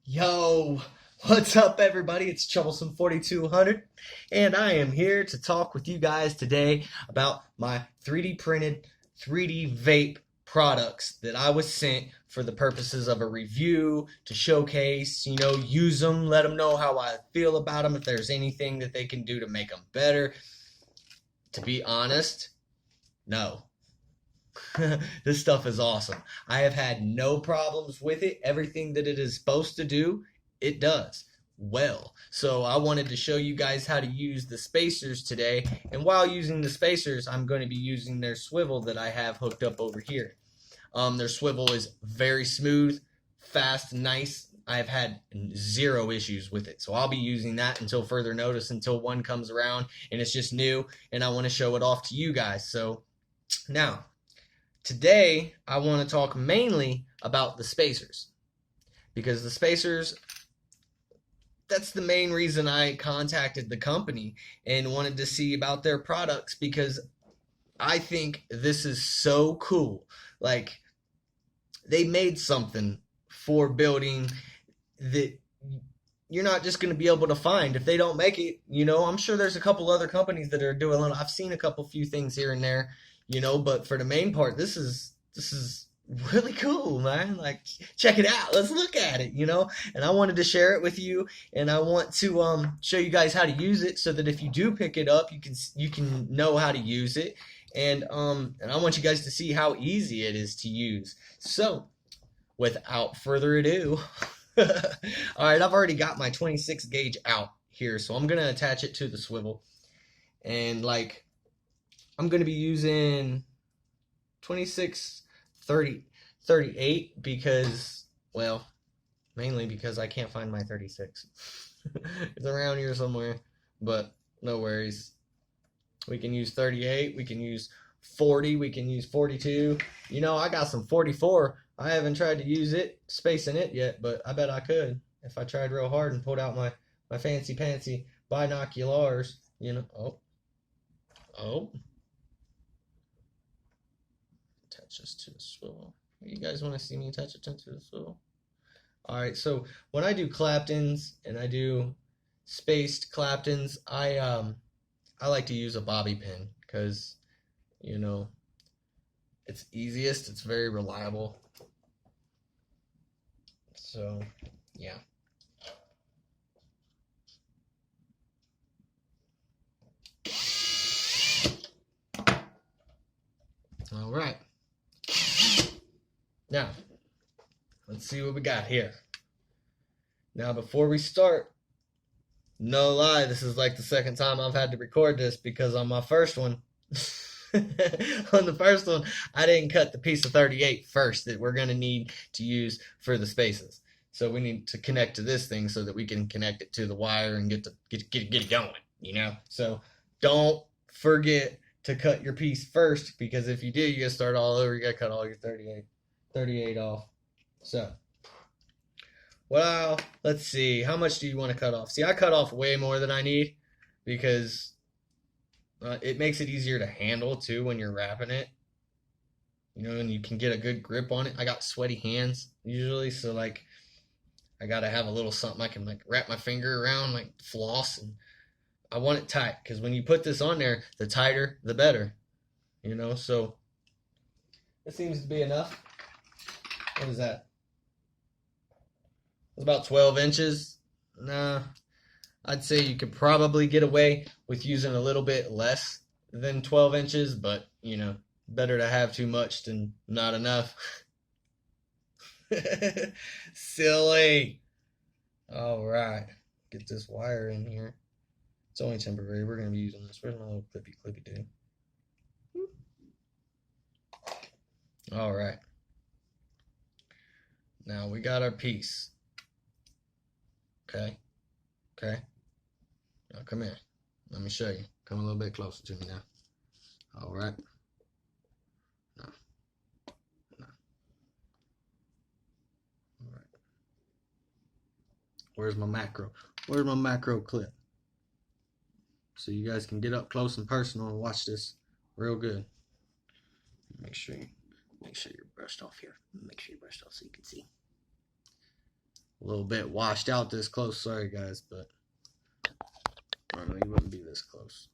Yo, what's up, everybody? It's Troublesome 4200, and I am here to talk with you guys today about my 3D printed 3D vape products that I was sent for the purposes of a review to showcase, use them, let them know how I feel about them, if there's anything that they can do to make them better. To be honest, no. This stuff is awesome. I have had no problems with it. Everything that it is supposed to do, it does well. So I wanted to show you guys how to use the spacers today. And while using the spacers, I'm going to be using their swivel that I have hooked up over here. Their swivel is very smooth, fast, nice. I've had zero issues with it. So I'll be using that until further notice, until one comes around and it's just new and I want to show it off to you guys. So now, today, I want to talk mainly about the spacers, because the spacers, that's the main reason I contacted the company and wanted to see about their products, because I think this is so cool. Like, they made something for building that you're not just going to be able to find if they don't make it. I'm sure there's a couple other companies that are doing it. I've seen a few things here and there, but for the main part, this is really cool, man. Like, check it out. Let's look at it, and I wanted to share it with you, and I want to show you guys how to use it, so that if you do pick it up, you can know how to use it, and I want you guys to see how easy it is to use. So without further ado, all right, I've already got my 26 gauge out here, so I'm gonna attach it to the swivel, and I'm going to be using 26, 30, 38 because, well, mainly because I can't find my 36. It's around here somewhere, but no worries. We can use 38, we can use 40, we can use 42. I got some 44. I haven't tried to use it, spacing it yet, but I bet I could if I tried real hard and pulled out my fancy binoculars, Oh. Attach this to the swivel. You guys want to see me attach it to the swivel? Alright, so when I do Claptons and I do spaced Claptons, I like to use a bobby pin because, it's easiest, it's very reliable. So, yeah. Alright. Now, let's see what we got here. Now, before we start, no lie, this is like the second time I've had to record this, because on my first one, on the first one, I didn't cut the piece of 38 first that we're going to need to use for the spaces. So we need to connect to this thing so that we can connect it to the wire and get it going, So don't forget to cut your piece first, because if you do, you gotta start all over. You gotta cut all your 38 off. So, well, let's see. How much do you want to cut off? See, I cut off way more than I need, because it makes it easier to handle too when you're wrapping it. And you can get a good grip on it. I got sweaty hands usually, so I gotta have a little something I can wrap my finger around, floss, and I want it tight, because when you put this on there, the tighter, the better. So it seems to be enough. What is that? It's about 12 inches. Nah, I'd say you could probably get away with using a little bit less than 12 inches, but, better to have too much than not enough. Silly. All right, get this wire in here. It's only temporary. We're going to be using this. Where's my little clippy dude? All right. Now we got our piece. Okay. Now come here. Let me show you. Come a little bit closer to me now. All right. No. All right. Where's my macro? Where's my macro clip? So you guys can get up close and personal and watch this real good. Make sure you're brushed off here. Make sure you're brushed off so you can see. a little bit washed out this close. Sorry guys, but normally you wouldn't be this close.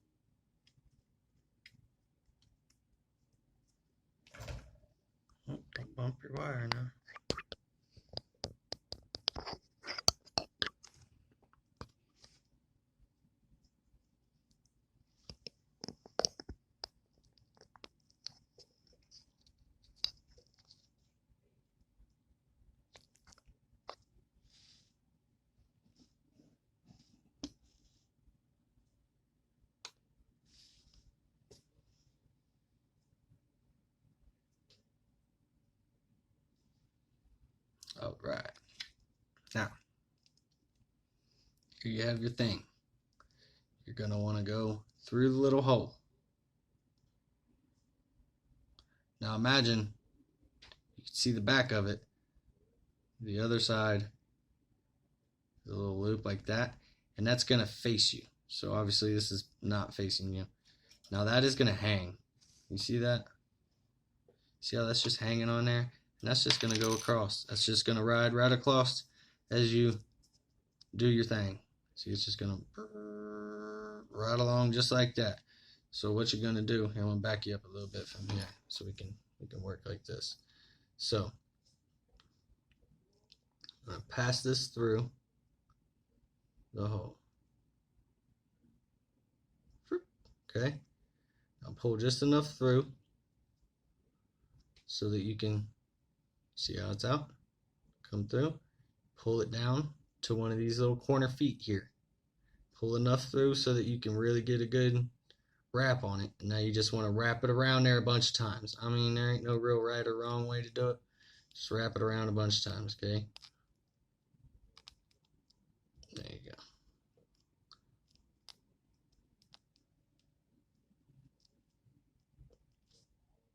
Oh, don't bump your wire now. All right. Now, here you have your thing. You're going to want to go through the little hole. Now imagine you can see the back of it. The other side is a little loop like that, and that's going to face you. So obviously this is not facing you. Now that is going to hang. You see that? See how that's just hanging on there? And that's just going to go across. That's just going to ride right across as you do your thing. See, it's just going to right along just like that. So what you're going to do, I'm going to back you up a little bit from here so we can work like this. So I'm going to pass this through the hole. Okay. I'll pull just enough through so that you can see how it's out. Come through, pull it down to one of these little corner feet here. Pull enough through so that you can really get a good wrap on it. And now you just want to wrap it around there a bunch of times. I mean, there ain't no real right or wrong way to do it. Just wrap it around a bunch of times, okay? There you go.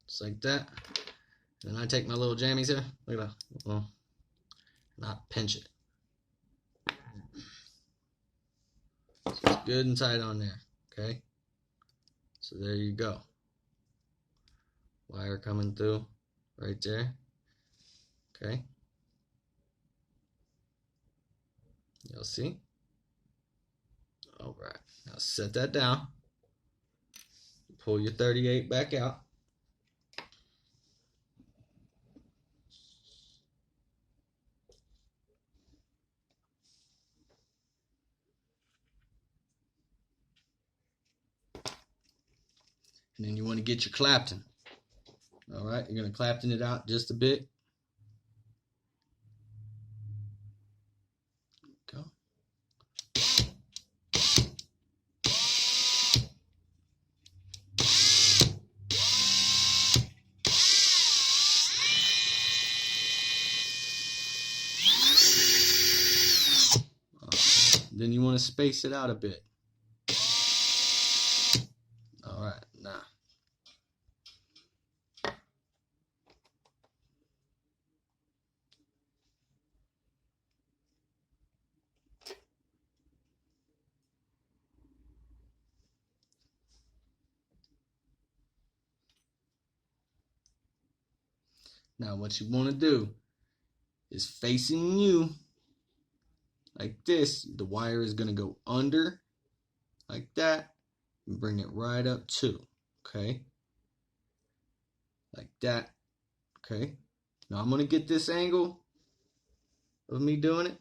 Just like that. And then I take my little jammies here. Look at that. Well, not pinch it. So it's good and tight on there, okay? So there you go. Wire coming through right there, okay? You'll see. All right, now set that down. Pull your 38 back out. And then you want to get your Clapton. All right, you're going to Clapton it out just a bit. Go. Then you want to space it out a bit. All right, now. Now what you want to do is facing you like this. The wire is going to go under like that and bring it right up too, okay? Like that, okay? Now I'm going to get this angle of me doing it.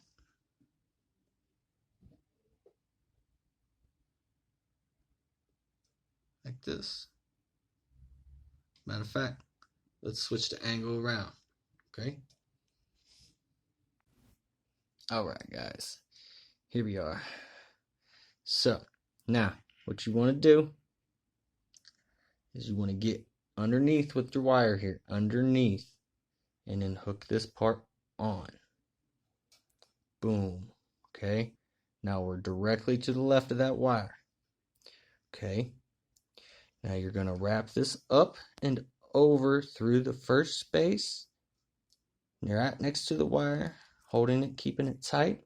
Like this. Matter of fact, let's switch the angle around, okay? Alright guys, here we are. So, now, what you want to do is you want to get underneath with your wire here, underneath, and then hook this part on. Boom, okay? Now we're directly to the left of that wire, okay? Now you're going to wrap this up and over through the first space. You're right next to the wire, holding it, keeping it tight.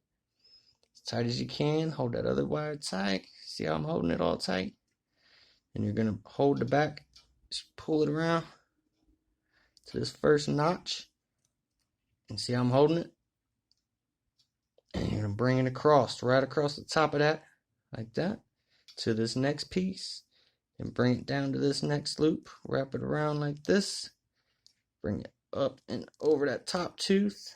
As tight as you can. Hold that other wire tight. See how I'm holding it all tight? And you're going to hold the back, just pull it around to this first notch. And see how I'm holding it? and bring it across, right across the top of that, like that, to this next piece. And bring it down to this next loop, wrap it around like this, bring it up and over that top tooth,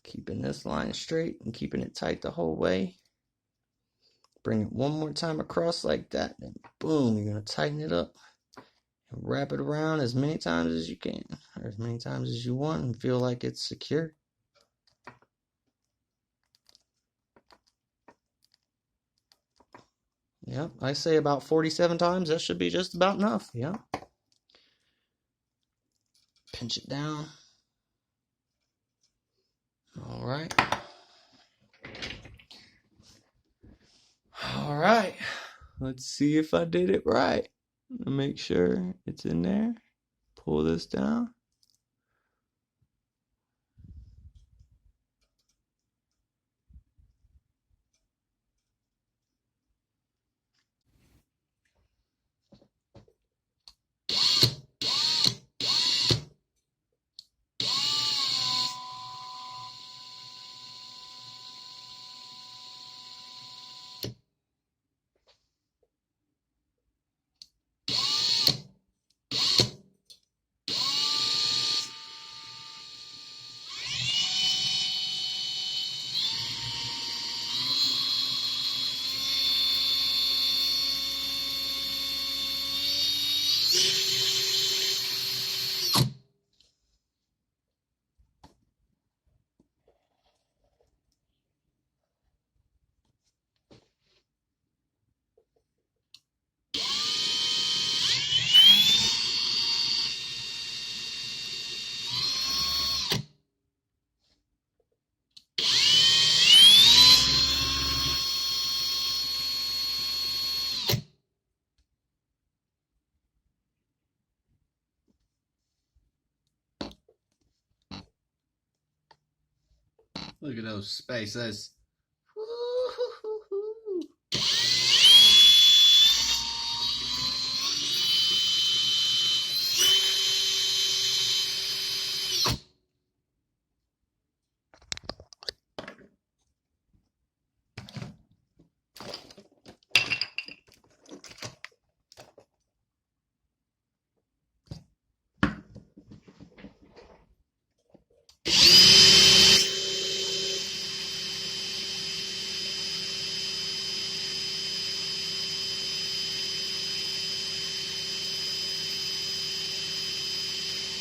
keeping this line straight and keeping it tight the whole way. Bring it one more time across like that, and boom, you're going to tighten it up and wrap it around as many times as you can, or as many times as you want, and feel like it's secure. Yep, I say about 47 times. That should be just about enough. Yep. Pinch it down. All right. All right. Let's see if I did it right. Make sure it's in there. Pull this down. Look at those spaces.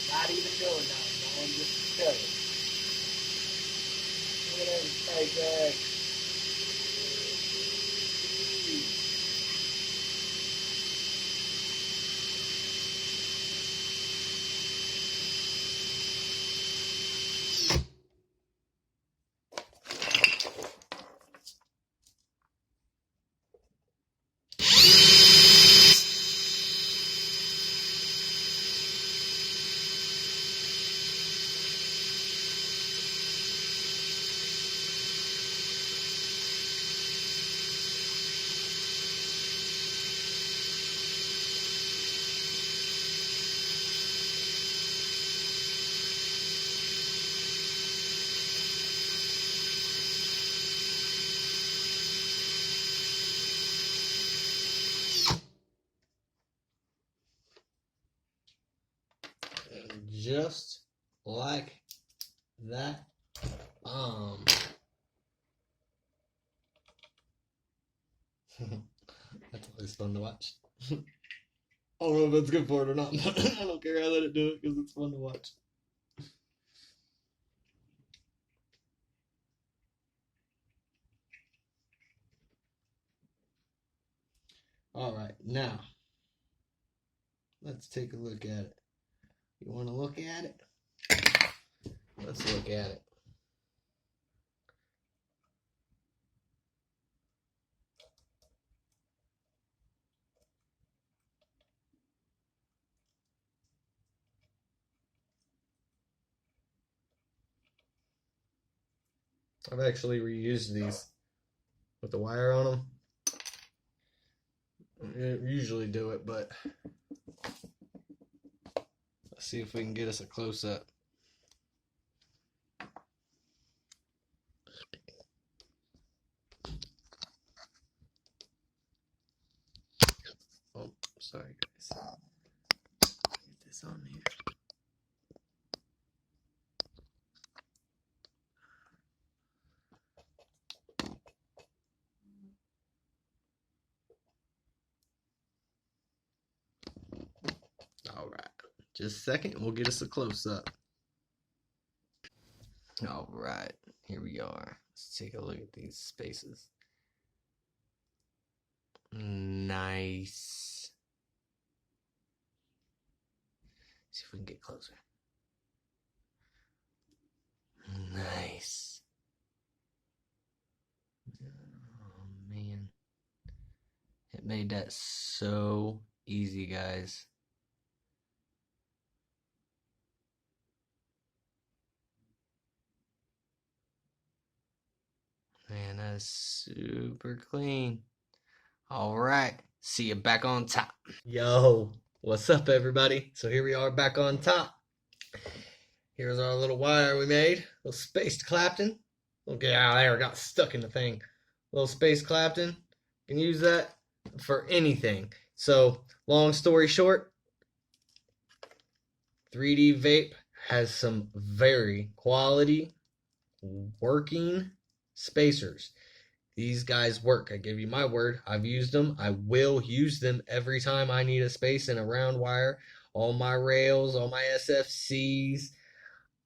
Not even going now, man. Just chilling. Look at them spaces. Just like that. That's always fun to watch. I don't know if that's good for it or not, but I don't care. I let it do it because it's fun to watch. All right, now let's take a look at it. You want to look at it? Let's look at it. I've actually reused these with the wire on them. I usually do it, but let's see if we can get us a close-up. sorry guys. Get this on here. All right, just a second, we'll get us a close-up. All right, here we are. Let's take a look at these spaces. Nice. See if we can get closer. Nice. Oh man, it made that so easy, guys. Man, that is super clean. All right, see you back on top. Yo, what's up, everybody? So here we are back on top. Here's our little wire we made. Little spaced Clapton. We'll get out of there. Got stuck in the thing. Little spaced Clapton. You can use that for anything. So, long story short, 3dvape has some very quality working spacers. These guys work. I give you my word. I've used them. I will use them every time I need a space in a round wire. All my rails, all my SFCs,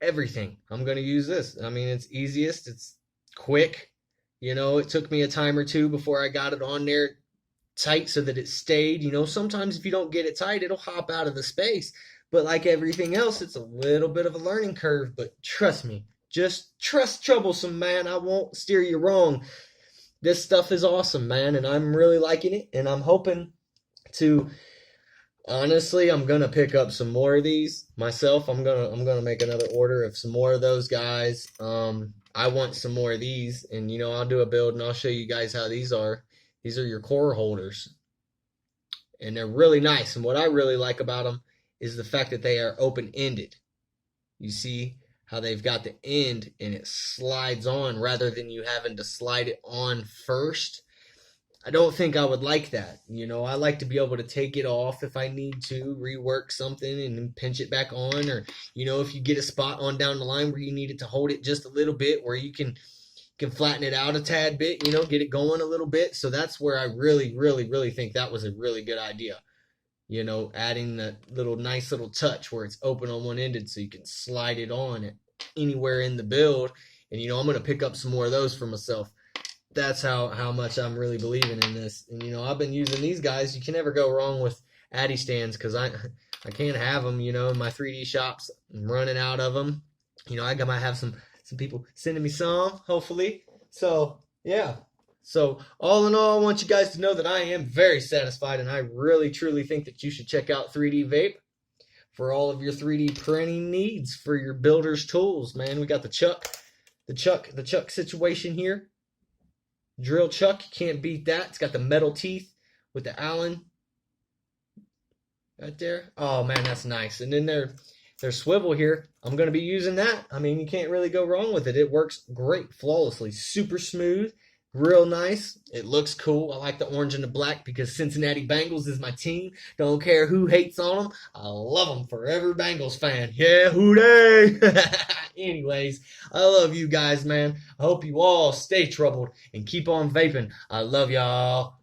everything. I'm going to use this. I mean, it's easiest. It's quick. You know, it took me a time or two before I got it on there tight so that it stayed. You know, sometimes if you don't get it tight, it'll hop out of the space. But like everything else, it's a little bit of a learning curve. But trust me, just trust Troublesome, man. I won't steer you wrong. This stuff is awesome, man, and I'm really liking it. And I'm hoping to, honestly, I'm gonna pick up some more of these myself. I'm gonna make another order of some more of those guys. I want some more of these, and you know, I'll do a build and I'll show you guys how these are. These are your core holders, and they're really nice. And what I really like about them is the fact that they are open-ended. You see how they've got the end and it slides on rather than you having to slide it on first. I don't think I would like that. You know, I like to be able to take it off if I need to, rework something and then pinch it back on. Or, you know, if you get a spot on down the line where you need it to hold it just a little bit, where you can flatten it out a tad bit, you know, get it going a little bit. So that's where I really think that was a really good idea. You know, adding that little nice little touch where it's open on one ended so you can slide it on it anywhere in the build. And, you know, I'm going to pick up some more of those for myself. That's how much I'm really believing in this. And, you know, I've been using these guys. You can never go wrong with Addy stands because I can't have them, you know, in my 3D shops. I'm running out of them. You know, I might have some people sending me some, hopefully. So, yeah. So, all in all, I want you guys to know that I am very satisfied, and I really, truly think that you should check out 3dvape for all of your 3D printing needs for your builder's tools, man. We got the chuck situation here. Drill chuck, you can't beat that. It's got the metal teeth with the Allen right there. Oh, man, that's nice. And then their swivel here, I'm going to be using that. I mean, you can't really go wrong with it. It works great, flawlessly, super smooth. Real nice. It looks cool. I like the orange and the black because Cincinnati Bengals is my team. Don't care who hates on them. I love them for every Bengals fan. Yeah, hooray! Anyways, I love you guys, man. I hope you all stay troubled and keep on vaping. I love y'all.